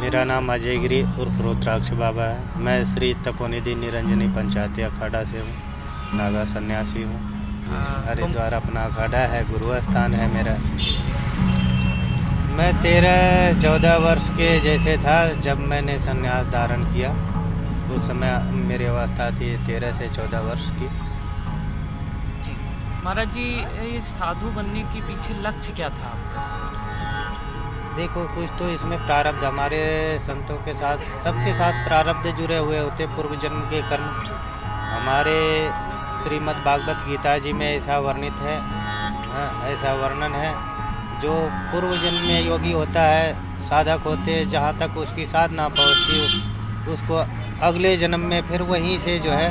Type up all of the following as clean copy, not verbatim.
मेरा नाम अजय गिरी उर्फ रुद्राक्ष बाबा है। मैं श्री तपोनिधि निरंजनी पंचायती अखाड़ा से हूँ, नागा सन्यासी हूँ। हरिद्वार अपना अखाड़ा है, गुरु स्थान है मेरा। मैं 13-14 वर्ष के जैसे था जब मैंने संन्यास धारण किया। उस समय मेरी अवस्था थी 13 से 14 वर्ष की। जी महाराज जी, ये साधु बनने के पीछे लक्ष्य क्या था आपका? देखो, कुछ तो इसमें प्रारब्ध, हमारे संतों के साथ सबके साथ प्रारब्ध जुड़े हुए होते, पूर्व जन्म के कर्म। हमारे श्रीमद् भागवत गीता जी में ऐसा वर्णित है, ऐसा वर्णन है, जो पूर्व जन्म में योगी होता है, साधक होते, जहाँ तक उसकी साधना पहुँचती उसको अगले जन्म में फिर वहीं से जो है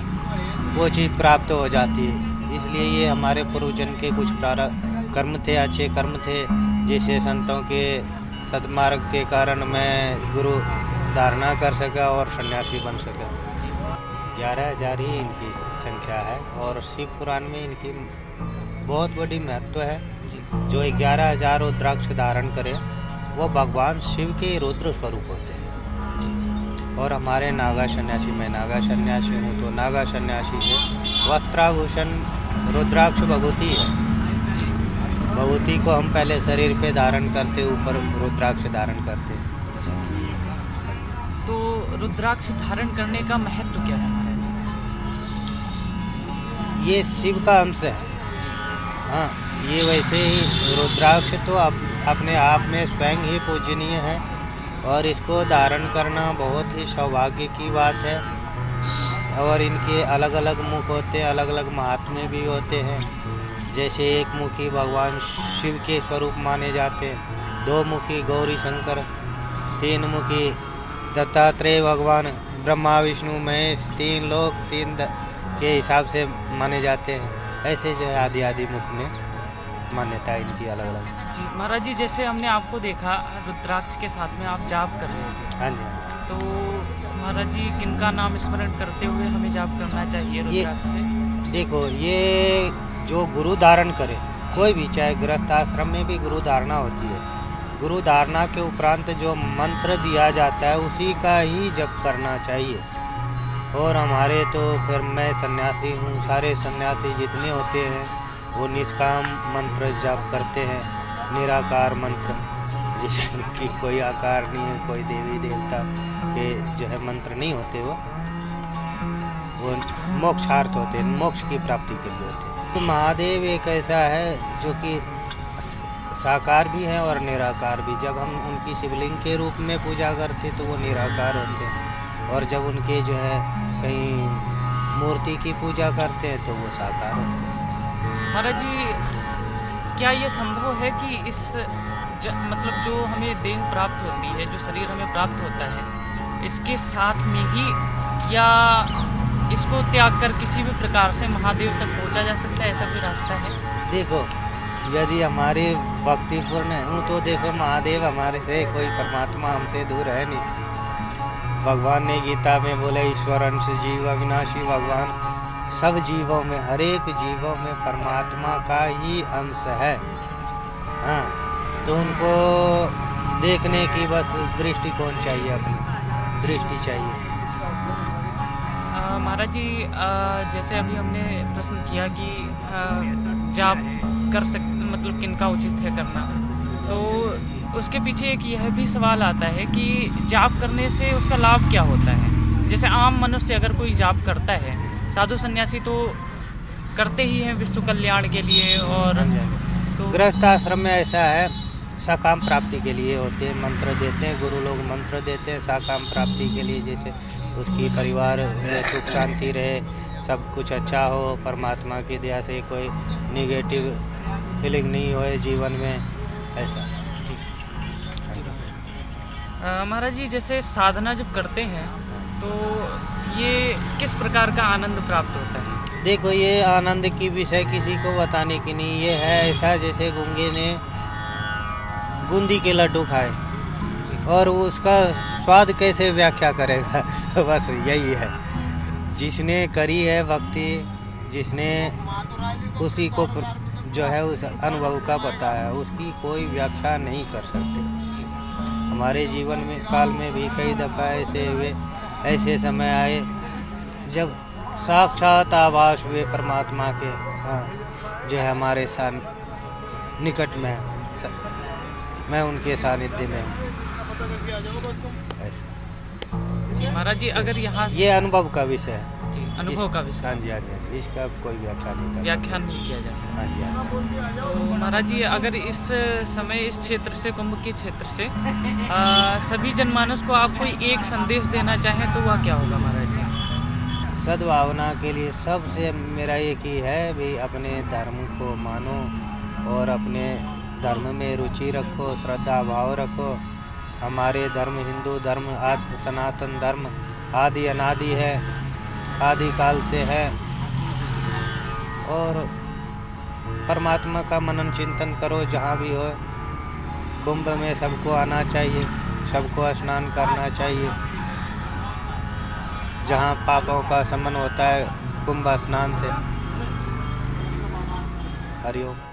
वो चीज़ प्राप्त हो जाती है। इसलिए ये हमारे पूर्व जन्म के कुछ प्रारब्ध कर्म थे, अच्छे कर्म थे, जिससे संतों के सदमार्ग के कारण मैं गुरु धारणा कर सका और सन्यासी बन सका। 11,000 ही इनकी संख्या है और शिव पुराण में इनकी बहुत बड़ी महत्व है। जो 11,000 रुद्राक्ष धारण करे वो भगवान शिव के रुद्र स्वरूप होते हैं। और हमारे नागा सन्यासी, मैं नागा सन्यासी हूँ, तो नागा सन्यासी के वस्त्राभूषण रुद्राक्ष भभूति है। भभूति को हम पहले शरीर पे धारण करते, ऊपर रुद्राक्ष धारण करते। तो रुद्राक्ष धारण करने का महत्व क्या है महाराज? ये शिव का अंश है। हाँ, ये वैसे ही रुद्राक्ष तो अपने आप में स्वयं ही पूजनीय है और इसको धारण करना बहुत ही सौभाग्य की बात है। और इनके अलग अलग मुख होते हैं, अलग अलग महात्म्य भी होते हैं। जैसे एक मुखी भगवान शिव के स्वरूप माने जाते हैं, 2 मुखी गौरी शंकर, 3 मुखी दत्तात्रेय भगवान, ब्रह्मा विष्णु महेश, 3 लोक 3 के हिसाब से माने जाते हैं। ऐसे जो है आदि आदि मुख में मान्यता इनकी अलग अलग। जी महाराज जी, जैसे हमने आपको देखा रुद्राक्ष के साथ में आप जाप कर रहे थे। हाँ जी। तो महाराज जी, किनका नाम स्मरण करते हुए हमें जाप करना चाहिए रुद्राक्ष से? देखो, ये जो गुरु धारण करे, कोई भी, चाहे गृहस्थ आश्रम में भी गुरु धारणा होती है। गुरु धारणा के उपरांत जो मंत्र दिया जाता है उसी का ही जप करना चाहिए। और हमारे तो फिर मैं सन्यासी हूँ, सारे सन्यासी जितने होते हैं वो निष्काम मंत्र जप करते हैं, निराकार मंत्र, जिसकी कोई आकार नहीं है, कोई देवी देवता के जो है मंत्र नहीं होते, वो मोक्षार्थ होते हैं, मोक्ष की प्राप्ति के लिए होते हैं। तो महादेव एक ऐसा है जो कि साकार भी है और निराकार भी। जब हम उनकी शिवलिंग के रूप में पूजा करते तो वो निराकार होते हैं, और जब उनके जो है कहीं मूर्ति की पूजा करते हैं तो वो साकार होते हैं। महाराज जी, क्या ये संभव है कि इस मतलब जो हमें देह प्राप्त होती है, जो शरीर हमें प्राप्त होता है, इसके साथ में ही या इसको त्याग कर किसी भी प्रकार से महादेव तक पहुंचा जा सकता है? ऐसा कोई रास्ता है? देखो, यदि हमारी भक्तिपूर्ण हूँ तो देखो, महादेव हमारे से, कोई परमात्मा हमसे दूर है नहीं। भगवान ने गीता में बोले, ईश्वर अंश जीव अविनाशी। भगवान सब जीवों में, हर एक जीवों में परमात्मा का ही अंश है। हाँ, तो उनको देखने की बस दृष्टिकोण चाहिए, अपनी दृष्टि चाहिए। महाराज जी, जैसे अभी हमने प्रश्न किया कि जाप कर सकते, मतलब किनका उचित है करना, तो उसके पीछे एक यह भी सवाल आता है कि जाप करने से उसका लाभ क्या होता है? जैसे आम मनुष्य अगर कोई जाप करता है, साधु सन्यासी तो करते ही हैं विश्व कल्याण के लिए, और तो गृहस्थ आश्रम में ऐसा है, सकाम प्राप्ति के लिए होते हैं, मंत्र देते हैं, गुरु लोग मंत्र देते हैं सकाम प्राप्ति के लिए। जैसे उसकी परिवार में सुख शांति रहे, सब कुछ अच्छा हो, परमात्मा की दया से कोई निगेटिव फीलिंग नहीं होए जीवन में, ऐसा। जी महाराज जी, जैसे साधना जब करते हैं तो ये किस प्रकार का आनंद प्राप्त होता है? देखो, ये आनंद की विषय किसी को बताने की नहीं। ये है ऐसा जैसे गूंगे ने बूंदी के लड्डू खाए और उसका स्वाद कैसे व्याख्या करेगा बस यही है। जिसने करी है भक्ति, जिसने उसी को जो है उस अनुभव का पता है, उसकी कोई व्याख्या नहीं कर सकते। हमारे जीवन में काल में भी कई दफ़ा ऐसे हुए, ऐसे समय आए जब साक्षात आभास हुए परमात्मा के, हाँ, जो है हमारे साथ निकट में है। मैं उनके सानिध्य में हूँ। ऐसा जी महाराज जी, अगर यहाँ ये अनुभव का विषय है। जी, अनुभव का विषय। हाँ जी, हाँ जी, इसका कोई व्याख्या नहीं कर व्याख्यान नहीं किया जा सकता। हाँ जी, हाँ जी। तो महाराज जी, अगर इस समय इस क्षेत्र से, कुंभ के क्षेत्र से सभी जनमानस को आप कोई एक संदेश देना चाहें तो वह क्या होगा महाराज जी? सद्भावना के लिए सबसे मेरा एक ही है भी, अपने धर्म को मानो और अपने धर्म में रुचि रखो, श्रद्धा भाव रखो। हमारे धर्म हिंदू धर्म सनातन धर्म आदि अनादि है, आदि काल से है। और परमात्मा का मनन चिंतन करो जहाँ भी हो। कुंभ में सबको आना चाहिए, सबको स्नान करना चाहिए। जहाँ पापों का शमन होता है कुंभ स्नान से। हरिओम।